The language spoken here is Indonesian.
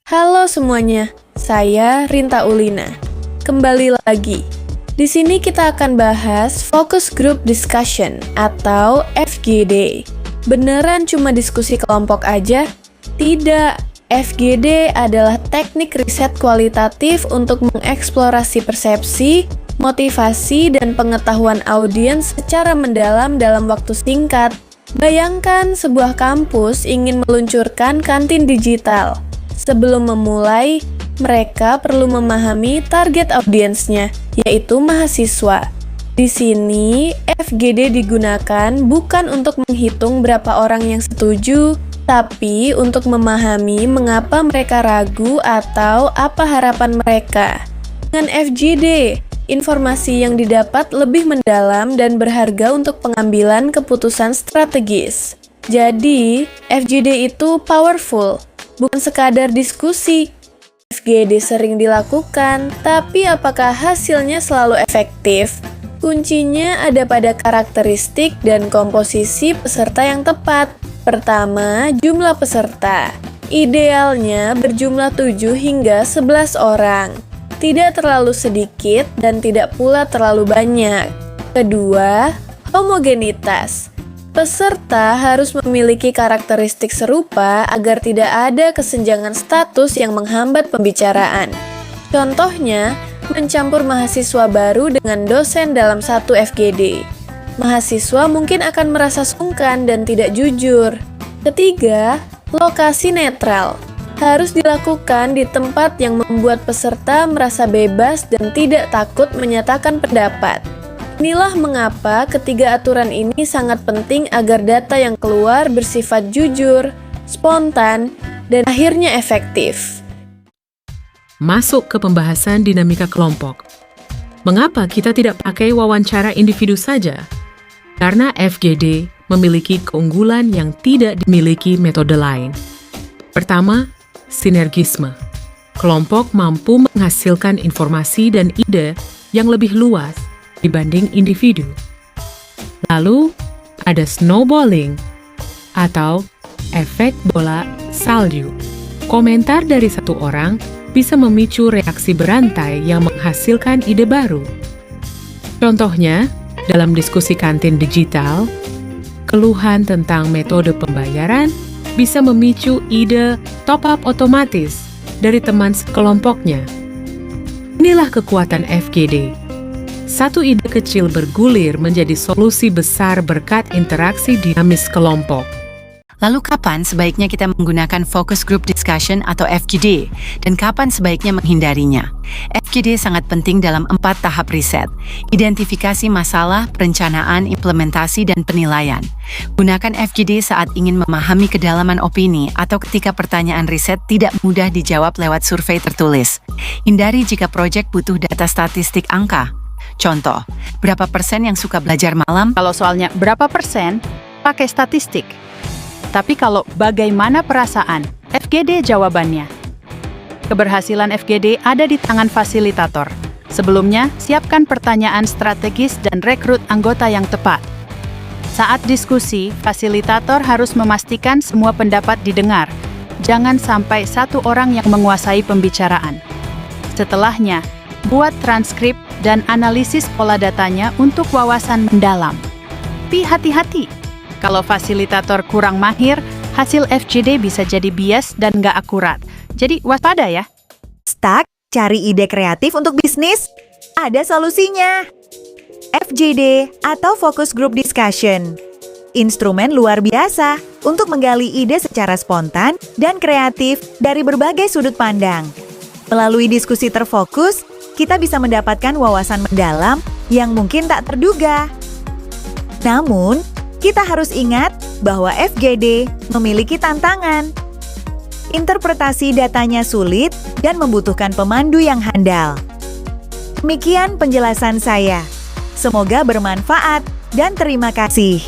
Halo semuanya, saya Rinta Ulina. Kembali lagi. Di sini kita akan bahas Focus Group Discussion atau FGD. Beneran cuma diskusi kelompok aja? Tidak. FGD adalah teknik riset kualitatif untuk mengeksplorasi persepsi, motivasi, dan pengetahuan audiens secara mendalam dalam waktu singkat. Bayangkan sebuah kampus ingin meluncurkan kantin digital. Sebelum memulai, mereka perlu memahami target audiensnya, yaitu mahasiswa. Di sini, FGD digunakan bukan untuk menghitung berapa orang yang setuju, tapi untuk memahami mengapa mereka ragu atau apa harapan mereka. Dengan FGD, informasi yang didapat lebih mendalam dan berharga untuk pengambilan keputusan strategis. Jadi, FGD itu powerful, bukan sekadar diskusi. FGD sering dilakukan, tapi apakah hasilnya selalu efektif? Kuncinya ada pada karakteristik dan komposisi peserta yang tepat. Pertama, jumlah peserta. Idealnya berjumlah 7 hingga 11 orang. Tidak terlalu sedikit dan tidak pula terlalu banyak. Kedua, homogenitas. Peserta harus memiliki karakteristik serupa agar tidak ada kesenjangan status yang menghambat pembicaraan. Contohnya, mencampur mahasiswa baru dengan dosen dalam satu FGD. Mahasiswa mungkin akan merasa sungkan dan tidak jujur. Ketiga, lokasi netral. Harus dilakukan di tempat yang membuat peserta merasa bebas dan tidak takut menyatakan pendapat. Inilah mengapa ketiga aturan ini sangat penting agar data yang keluar bersifat jujur, spontan, dan akhirnya efektif. Masuk ke pembahasan dinamika kelompok. Mengapa kita tidak pakai wawancara individu saja? Karena FGD memiliki keunggulan yang tidak dimiliki metode lain. Pertama, sinergisme. Kelompok mampu menghasilkan informasi dan ide yang lebih luas dibanding individu. Lalu, ada snowballing atau efek bola salju. Komentar dari satu orang bisa memicu reaksi berantai yang menghasilkan ide baru. Contohnya, dalam diskusi kantin digital, keluhan tentang metode pembayaran bisa memicu ide top-up otomatis dari teman sekelompoknya. Inilah kekuatan FGD. Satu ide kecil bergulir menjadi solusi besar berkat interaksi dinamis kelompok. Lalu kapan sebaiknya kita menggunakan Focus Group Discussion atau FGD, dan kapan sebaiknya menghindarinya? FGD sangat penting dalam 4 tahap riset: identifikasi masalah, perencanaan, implementasi, dan penilaian. Gunakan FGD saat ingin memahami kedalaman opini atau ketika pertanyaan riset tidak mudah dijawab lewat survei tertulis. Hindari jika proyek butuh data statistik angka. Contoh, berapa persen yang suka belajar malam? Kalau soalnya berapa persen, pakai statistik. Tapi kalau bagaimana perasaan, FGD jawabannya. Keberhasilan FGD ada di tangan fasilitator. Sebelumnya, siapkan pertanyaan strategis dan rekrut anggota yang tepat. Saat diskusi, fasilitator harus memastikan semua pendapat didengar. Jangan sampai satu orang yang menguasai pembicaraan. Setelahnya, buat transkrip dan analisis pola datanya untuk wawasan mendalam. Tapi hati-hati, kalau fasilitator kurang mahir, hasil FGD bisa jadi bias dan nggak akurat. Jadi waspada ya. Stuck? Cari ide kreatif untuk bisnis? Ada solusinya. FGD atau Focus Group Discussion. Instrumen luar biasa untuk menggali ide secara spontan dan kreatif dari berbagai sudut pandang. Melalui diskusi terfokus, kita bisa mendapatkan wawasan mendalam yang mungkin tak terduga. Namun, kita harus ingat bahwa FGD memiliki tantangan. Interpretasi datanya sulit dan membutuhkan pemandu yang handal. Demikian penjelasan saya. Semoga bermanfaat dan terima kasih.